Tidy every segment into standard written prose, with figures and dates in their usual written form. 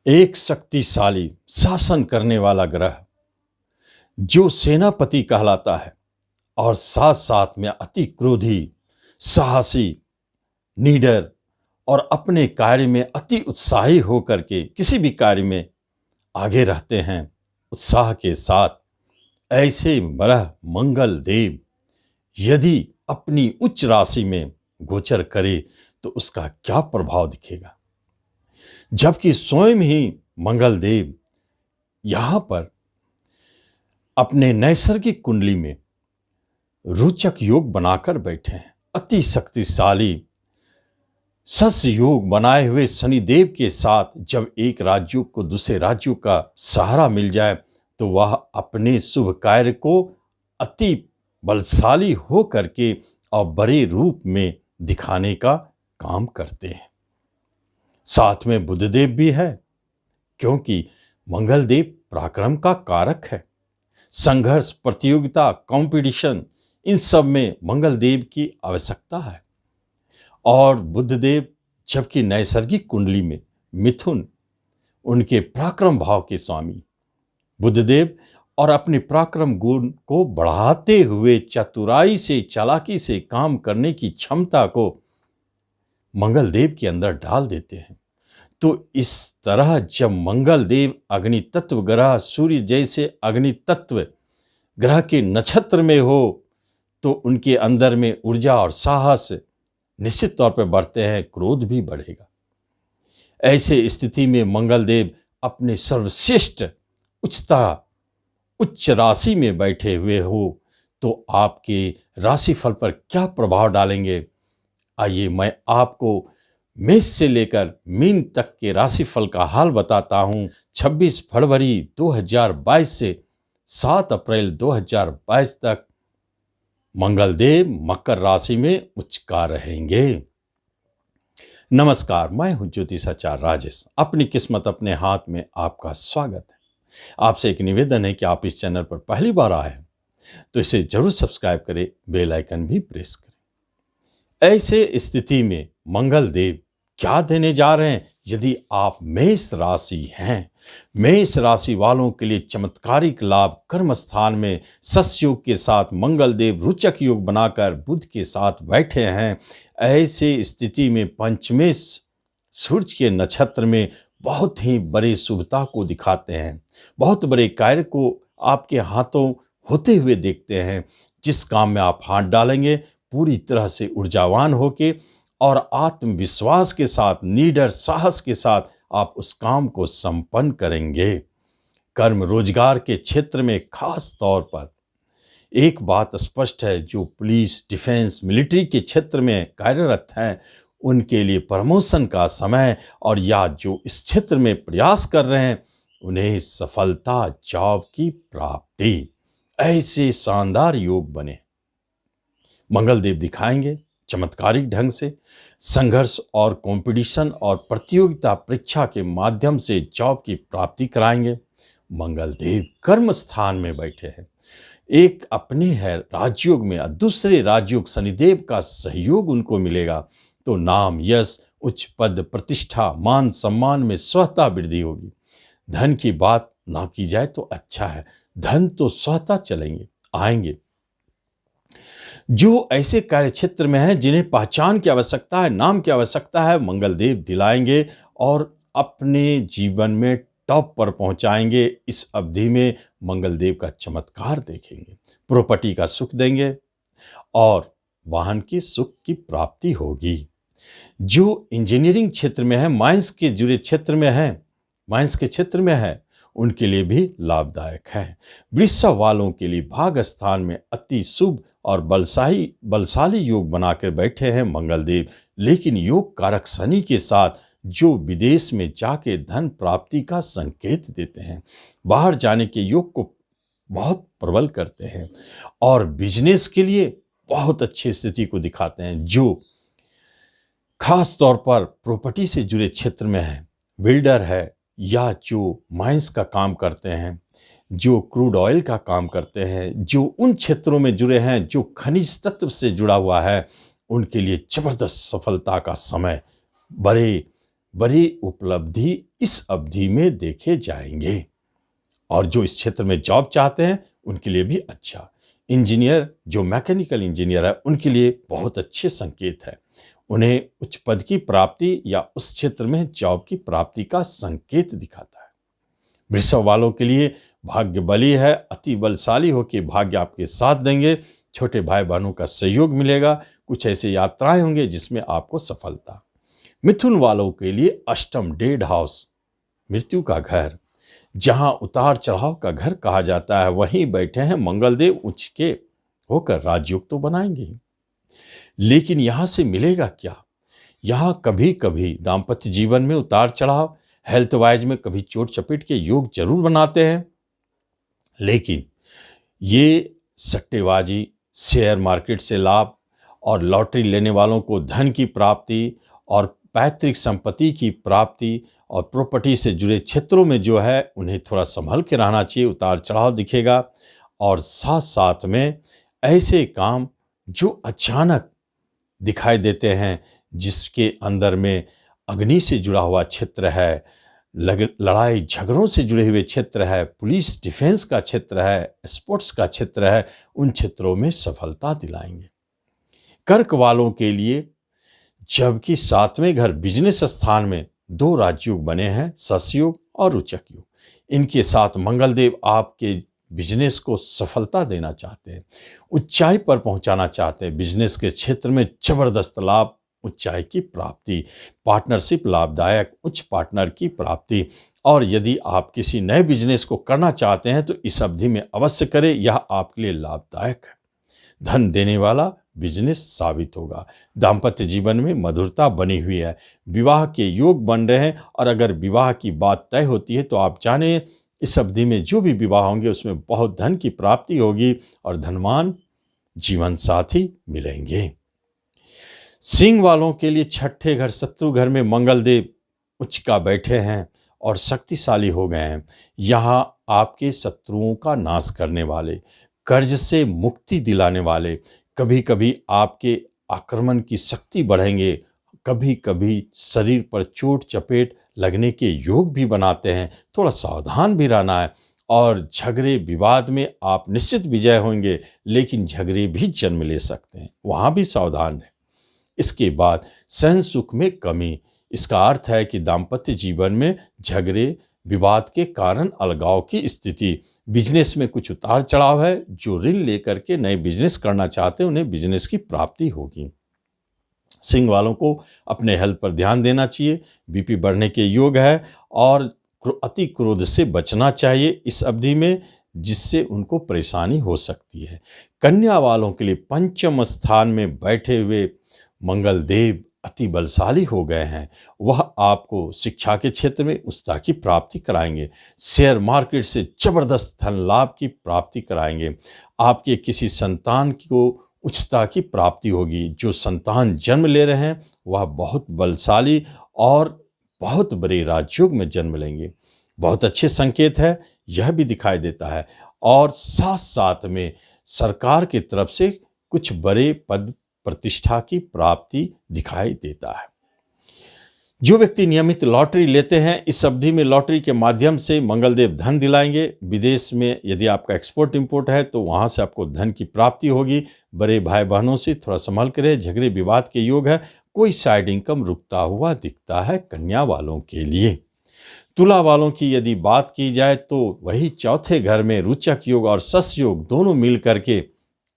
एक शक्तिशाली शासन करने वाला ग्रह जो सेनापति कहलाता है और साथ साथ में अति क्रोधी, साहसी, निडर और अपने कार्य में अति उत्साही होकर के किसी भी कार्य में आगे रहते हैं उत्साह के साथ। ऐसे ग्रह मंगल देव यदि अपनी उच्च राशि में गोचर करे तो उसका क्या प्रभाव दिखेगा, जबकि स्वयं ही मंगल देव यहाँ पर अपने नैसर्गिक कुंडली में रोचक योग बनाकर बैठे हैं। अति शक्तिशाली सस योग बनाए हुए शनिदेव के साथ जब एक राज्यों को दूसरे राज्यों का सहारा मिल जाए तो वह अपने शुभ कार्य को अति बलशाली हो करके और बड़े रूप में दिखाने का काम करते हैं। साथ में बुधदेव भी है, क्योंकि मंगल देव पराक्रम का कारक है। संघर्ष, प्रतियोगिता, कंपटीशन, इन सब में मंगल देव की आवश्यकता है। और बुधदेव जबकि नैसर्गिक कुंडली में मिथुन उनके पराक्रम भाव के स्वामी बुधदेव और अपने पराक्रम गुण को बढ़ाते हुए चतुराई से, चालाकी से काम करने की क्षमता को मंगल देव के अंदर डाल देते हैं। तो इस तरह जब मंगल देव अग्नि तत्व ग्रह सूर्य जैसे अग्नि तत्व ग्रह के नक्षत्र में हो तो उनके अंदर में ऊर्जा और साहस निश्चित तौर पर बढ़ते हैं, क्रोध भी बढ़ेगा। ऐसे स्थिति में मंगल देव अपने सर्वश्रेष्ठ उच्च राशि में बैठे हुए हो तो आपके राशिफल पर क्या प्रभाव डालेंगे, आइए मैं आपको मेष से लेकर मीन तक के राशिफल का हाल बताता हूं। 26 फरवरी 2022 से 7 अप्रैल 2022 तक मंगल देव मकर राशि में उच्चका रहेंगे। नमस्कार, मैं हूं ज्योतिषाचार्य राजेश। अपनी किस्मत अपने हाथ में आपका स्वागत है। आपसे एक निवेदन है कि आप इस चैनल पर पहली बार आए हैं तो इसे जरूर सब्सक्राइब करें, बेल आइकन भी प्रेस करें। ऐसे स्थिति में मंगल देव क्या देने जा रहे हैं? यदि आप मेष राशि हैं, मेष राशि वालों के लिए चमत्कारिक लाभ कर्म स्थान में सस योग के साथ मंगल देव रोचक योग बनाकर बुध के साथ बैठे हैं। ऐसे स्थिति में पंचमेश सूर्य के नक्षत्र में बहुत ही बड़े शुभता को दिखाते हैं, बहुत बड़े कार्य को आपके हाथों होते हुए देखते हैं। जिस काम में आप हाथ डालेंगे पूरी तरह से ऊर्जावान होके और आत्मविश्वास के साथ, निडर साहस के साथ आप उस काम को संपन्न करेंगे। कर्म रोजगार के क्षेत्र में खास तौर पर एक बात स्पष्ट है, जो पुलिस, डिफेंस, मिलिट्री के क्षेत्र में कार्यरत हैं उनके लिए प्रमोशन का समय, और या जो इस क्षेत्र में प्रयास कर रहे हैं उन्हें सफलता, जॉब की प्राप्ति, ऐसे शानदार योग बने मंगल देव दिखाएंगे। चमत्कारिक ढंग से संघर्ष और कंपटीशन और प्रतियोगिता परीक्षा के माध्यम से जॉब की प्राप्ति कराएंगे। मंगल देव कर्म स्थान में बैठे हैं, एक अपने है राजयोग में, दूसरे राजयोग शनिदेव का सहयोग उनको मिलेगा तो नाम, यश, उच्च पद, प्रतिष्ठा, मान सम्मान में स्वतः वृद्धि होगी। धन की बात ना की जाए तो अच्छा है, धन तो स्वतः चलेंगे, आएंगे। जो ऐसे कार्य क्षेत्र में हैं जिन्हें पहचान की आवश्यकता है, नाम की आवश्यकता है, मंगल देव दिलाएंगे और अपने जीवन में टॉप पर पहुंचाएंगे। इस अवधि में मंगल देव का चमत्कार देखेंगे, प्रॉपर्टी का सुख देंगे और वाहन की सुख की प्राप्ति होगी। जो इंजीनियरिंग क्षेत्र में है, माइंस के जुड़े क्षेत्र में है, माइंस के क्षेत्र में है, उनके लिए भी लाभदायक है। वृषभ वालों के लिए भाग स्थान में अति शुभ और बलशाली योग बनाकर बैठे हैं मंगल देव। लेकिन योग कारक शनि के साथ जो विदेश में जाके धन प्राप्ति का संकेत देते हैं, बाहर जाने के योग को बहुत प्रबल करते हैं और बिजनेस के लिए बहुत अच्छी स्थिति को दिखाते हैं। जो खास तौर पर प्रॉपर्टी से जुड़े क्षेत्र में है, बिल्डर है या जो माइंस का काम करते हैं, जो क्रूड ऑयल का काम करते हैं, जो उन क्षेत्रों में जुड़े हैं जो खनिज तत्व से जुड़ा हुआ है, उनके लिए जबरदस्त सफलता का समय, बड़ी उपलब्धि इस अवधि में देखे जाएंगे। और जो इस क्षेत्र में जॉब चाहते हैं उनके लिए भी अच्छा। इंजीनियर, जो मैकेनिकल इंजीनियर है, उनके लिए बहुत अच्छे संकेत है। उन्हें उच्च पद की प्राप्ति या उस क्षेत्र में जॉब की प्राप्ति का संकेत दिखाता है। वृषभ वालों के लिए भाग्य बली है, अति बलशाली होकर भाग्य आपके साथ देंगे। छोटे भाई बहनों का सहयोग मिलेगा। कुछ ऐसी यात्राएं होंगे जिसमें आपको सफलता। मिथुन वालों के लिए अष्टम, डेड हाउस, मृत्यु का घर, जहां उतार चढ़ाव का घर कहा जाता है, वहीं बैठे हैं मंगलदेव उच्च के होकर। राजयोग तो बनाएंगे, लेकिन यहां से मिलेगा क्या? यहां कभी कभी दाम्पत्य जीवन में उतार चढ़ाव, हेल्थ वाइज में कभी चोट चपेट के योग जरूर बनाते हैं, लेकिन ये सट्टेबाजी, शेयर मार्केट से लाभ और लॉटरी लेने वालों को धन की प्राप्ति और पैतृक संपत्ति की प्राप्ति और प्रॉपर्टी से जुड़े क्षेत्रों में जो है उन्हें थोड़ा संभल के रहना चाहिए। उतार चढ़ाव दिखेगा। और साथ साथ में ऐसे काम जो अचानक दिखाई देते हैं, जिसके अंदर में अग्नि से जुड़ा हुआ क्षेत्र है, लड़ाई झगड़ों से जुड़े हुए क्षेत्र है, पुलिस डिफेंस का क्षेत्र है, स्पोर्ट्स का क्षेत्र है, उन क्षेत्रों में सफलता दिलाएंगे। कर्क वालों के लिए, जबकि 7वें घर बिजनेस स्थान में 2 राजयोग बने हैं, ससयोग और रुचक योग। इनके साथ मंगलदेव आपके बिजनेस को सफलता देना चाहते हैं, ऊंचाई पर पहुंचाना चाहते हैं। बिजनेस के क्षेत्र में जबरदस्त लाभ, ऊंचाई की प्राप्ति, पार्टनरशिप लाभदायक, उच्च पार्टनर की प्राप्ति। और यदि आप किसी नए बिजनेस को करना चाहते हैं तो इस अवधि में अवश्य करें, यह आपके लिए लाभदायक है। धन देने वाला बिजनेस साबित होगा। दाम्पत्य जीवन में मधुरता बनी हुई है, विवाह के योग बन रहे हैं। और अगर विवाह की बात तय होती है तो आप जाने इस अवधि में जो भी विवाह होंगे उसमें बहुत धन की प्राप्ति होगी और धनवान जीवन साथी मिलेंगे। सिंह वालों के लिए छठे घर, शत्रु घर में मंगलदेव उच्च का बैठे हैं और शक्तिशाली हो गए हैं। यहाँ आपके शत्रुओं का नाश करने वाले, कर्ज से मुक्ति दिलाने वाले, कभी कभी आपके आक्रमण की शक्ति बढ़ेंगे, कभी कभी शरीर पर चोट चपेट लगने के योग भी बनाते हैं। थोड़ा सावधान भी रहना है। और झगड़े विवाद में आप निश्चित विजय होंगे, लेकिन झगड़े भी जन्म ले सकते हैं, वहाँ भी सावधान है। इसके बाद सहन सुख में कमी, इसका अर्थ है कि दाम्पत्य जीवन में झगड़े विवाद के कारण अलगाव की स्थिति, बिजनेस में कुछ उतार चढ़ाव है। जो ऋण लेकर के नए बिजनेस करना चाहते हैं उन्हें बिजनेस की प्राप्ति होगी। सिंह वालों को अपने हेल्थ पर ध्यान देना चाहिए, बीपी बढ़ने के योग है और अति क्रोध से बचना चाहिए इस अवधि में, जिससे उनको परेशानी हो सकती है। कन्या वालों के लिए पंचम स्थान में बैठे हुए मंगलदेव अति बलशाली हो गए हैं। वह आपको शिक्षा के क्षेत्र में उच्चता की प्राप्ति कराएंगे, शेयर मार्केट से जबरदस्त धन लाभ की प्राप्ति कराएंगे। आपके किसी संतान को उच्चता की प्राप्ति होगी। जो संतान जन्म ले रहे हैं वह बहुत बलशाली और बहुत बड़े राजयोग में जन्म लेंगे। बहुत अच्छे संकेत है, यह भी दिखाई देता है। और साथ साथ में सरकार की तरफ से कुछ बड़े पद प्रतिष्ठा की प्राप्ति दिखाई देता है। जो व्यक्ति नियमित लॉटरी लेते हैं, इस अवधि में लॉटरी के माध्यम से मंगलदेव धन दिलाएंगे। विदेश में यदि आपका एक्सपोर्ट इंपोर्ट है तो वहां से आपको धन की प्राप्ति होगी। बड़े भाई बहनों से थोड़ा संभल कर रहे, झगड़े विवाद के योग है। कोई साइड इनकम रुकता हुआ दिखता है कन्या वालों के लिए। तुला वालों की यदि बात की जाए तो वही चौथे घर में रुचक योग और सस योग दोनों मिल करके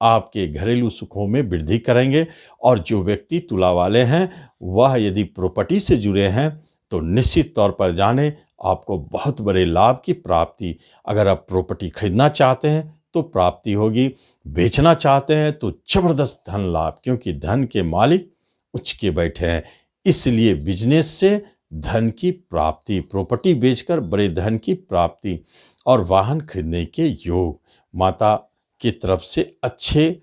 आपके घरेलू सुखों में वृद्धि करेंगे। और जो व्यक्ति तुला वाले हैं वह यदि प्रॉपर्टी से जुड़े हैं तो निश्चित तौर पर जाने आपको बहुत बड़े लाभ की प्राप्ति। अगर आप प्रॉपर्टी खरीदना चाहते हैं तो प्राप्ति होगी, बेचना चाहते हैं तो जबरदस्त धन लाभ, क्योंकि धन के मालिक उच्च के बैठे हैं। इसलिए बिजनेस से धन की प्राप्ति, प्रॉपर्टी बेचकर बड़े धन की प्राप्ति और वाहन खरीदने के योग, माता की तरफ से अच्छे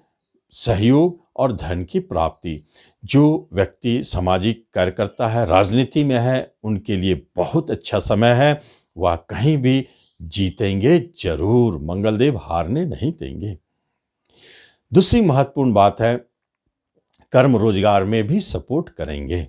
सहयोग और धन की प्राप्ति। जो व्यक्ति सामाजिक कार्यकर्ता है, राजनीति में है, उनके लिए बहुत अच्छा समय है। वह कहीं भी जीतेंगे जरूर, मंगलदेव हारने नहीं देंगे। दूसरी महत्वपूर्ण बात है, कर्म रोजगार में भी सपोर्ट करेंगे।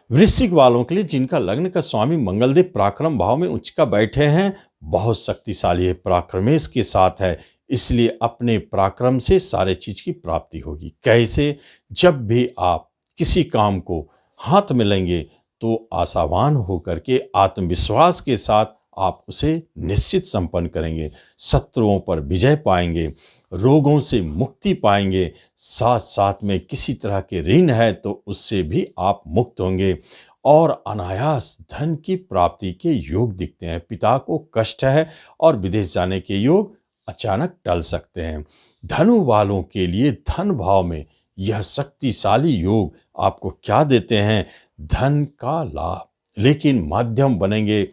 वृश्चिक वालों के लिए जिनका लग्न का स्वामी मंगलदेव पराक्रम भाव में उच्च का बैठे हैं, बहुत शक्तिशाली है, पराक्रमेश के साथ है, इसलिए अपने पराक्रम से सारे चीज की प्राप्ति होगी। कैसे? जब भी आप किसी काम को हाथ में लेंगे तो आशावान होकर के आत्मविश्वास के साथ आप उसे निश्चित संपन्न करेंगे, शत्रुओं पर विजय पाएंगे, रोगों से मुक्ति पाएंगे, साथ साथ में किसी तरह के ऋण है तो उससे भी आप मुक्त होंगे और अनायास धन की प्राप्ति के योग दिखते हैं। पिता को कष्ट है और विदेश जाने के योग अचानक टल सकते हैं। धनु वालों के लिए धन भाव में यह शक्तिशाली योग आपको क्या देते हैं? धन का लाभ, लेकिन माध्यम बनेंगे।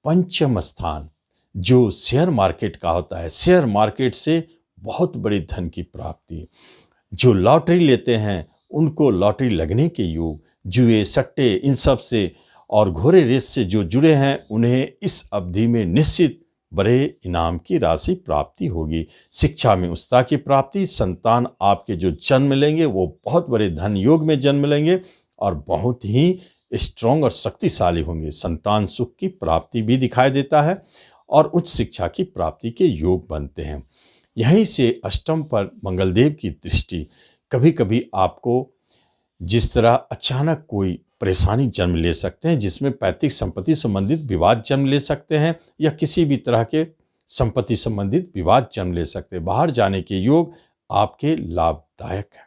पंचम स्थान जो शेयर मार्केट का होता है, शेयर मार्केट से बहुत बड़ी धन की प्राप्ति। जो लॉटरी लेते हैं उनको लॉटरी लगने के योग, जुए सट्टे इन सब से और घोड़े रेस से जो जुड़े हैं उन्हें इस अवधि में निश्चित बड़े इनाम की राशि प्राप्ति होगी। शिक्षा में उच्चता की प्राप्ति, संतान आपके जो जन्म लेंगे वो बहुत बड़े धन योग में जन्म लेंगे और बहुत ही स्ट्रॉन्ग और शक्तिशाली होंगे। संतान सुख की प्राप्ति भी दिखाई देता है और उच्च शिक्षा की प्राप्ति के योग बनते हैं। यहीं से अष्टम पर मंगलदेव की दृष्टि कभी कभी आपको जिस तरह अचानक कोई परेशानी जन्म ले सकते हैं, जिसमें पैतृक संपत्ति संबंधित विवाद जन्म ले सकते हैं या किसी भी तरह के संपत्ति संबंधित विवाद जन्म ले सकते हैं। बाहर जाने के योग आपके लाभदायक है।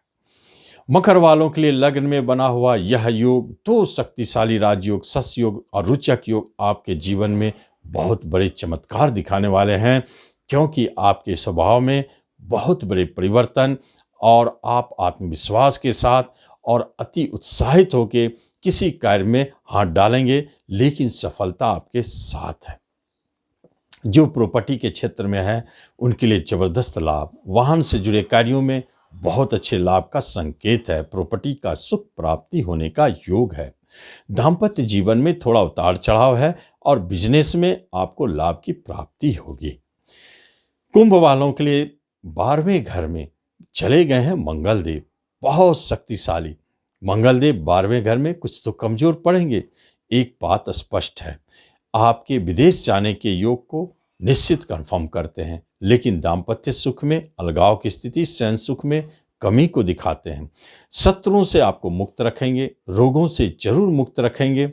मकर वालों के लिए लग्न में बना हुआ यह योग दो शक्तिशाली राजयोग, सस योग और रुचक योग आपके जीवन में बहुत बड़े चमत्कार दिखाने वाले हैं, क्योंकि आपके स्वभाव में बहुत बड़े परिवर्तन और आप आत्मविश्वास के साथ और अति उत्साहित होकर किसी कार्य में हाथ डालेंगे, लेकिन सफलता आपके साथ है। जो प्रॉपर्टी के क्षेत्र में है उनके लिए जबरदस्त लाभ, वाहन से जुड़े कार्यों में बहुत अच्छे लाभ का संकेत है, प्रॉपर्टी का सुख प्राप्ति होने का योग है। दाम्पत्य जीवन में थोड़ा उतार चढ़ाव है और बिजनेस में आपको लाभ की प्राप्ति होगी। कुंभ वालों के लिए 12वें घर में चले गए हैं मंगलदेव, बहुत शक्तिशाली। मंगलदेव 12वें घर में कुछ तो कमजोर पड़ेंगे। एक बात स्पष्ट है, आपके विदेश जाने के योग को निश्चित कंफर्म करते हैं, लेकिन दाम्पत्य सुख में अलगाव की स्थिति, शयन सुख में कमी को दिखाते हैं। शत्रुओं से आपको मुक्त रखेंगे, रोगों से जरूर मुक्त रखेंगे,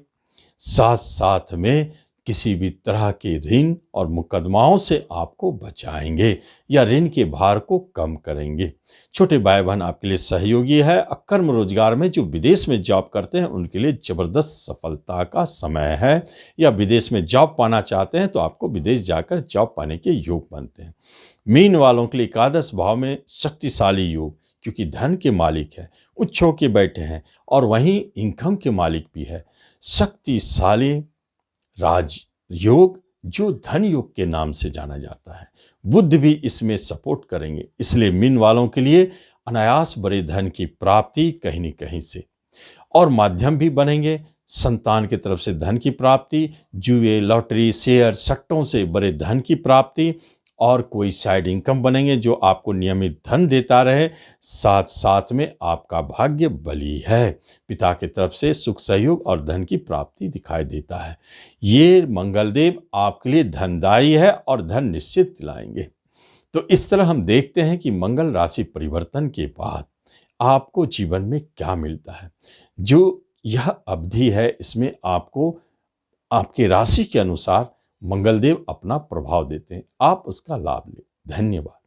साथ साथ में किसी भी तरह के ऋण और मुकदमाओं से आपको बचाएंगे या ऋण के भार को कम करेंगे। छोटे भाई बहन आपके लिए सहयोगी है। अकर्म रोजगार में जो विदेश में जॉब करते हैं उनके लिए जबरदस्त सफलता का समय है, या विदेश में जॉब पाना चाहते हैं तो आपको विदेश जाकर जॉब पाने के योग बनते हैं। मीन वालों के लिए एकादश भाव में शक्तिशाली योग, क्योंकि धन के मालिक है, उच्च होके बैठे हैं और वहीं इनकम के मालिक भी है। शक्तिशाली राजयोग जो धन योग के नाम से जाना जाता है, बुध भी इसमें सपोर्ट करेंगे, इसलिए मीन वालों के लिए अनायास बड़े धन की प्राप्ति कहीं न कहीं से और माध्यम भी बनेंगे। संतान की तरफ से धन की प्राप्ति, जुए लॉटरी शेयर सट्टों से बड़े धन की प्राप्ति और कोई साइड इनकम बनेंगे जो आपको नियमित धन देता रहे। साथ साथ में आपका भाग्य बली है, पिता की तरफ से सुख सहयोग और धन की प्राप्ति दिखाई देता है। ये मंगलदेव आपके लिए धनदायी है और धन निश्चित दिलाएंगे। तो इस तरह हम देखते हैं कि मंगल राशि परिवर्तन के बाद आपको जीवन में क्या मिलता है। जो यह अवधि है इसमें आपको आपके राशि के अनुसार मंगलदेव अपना प्रभाव देते हैं, आप उसका लाभ लें। धन्यवाद।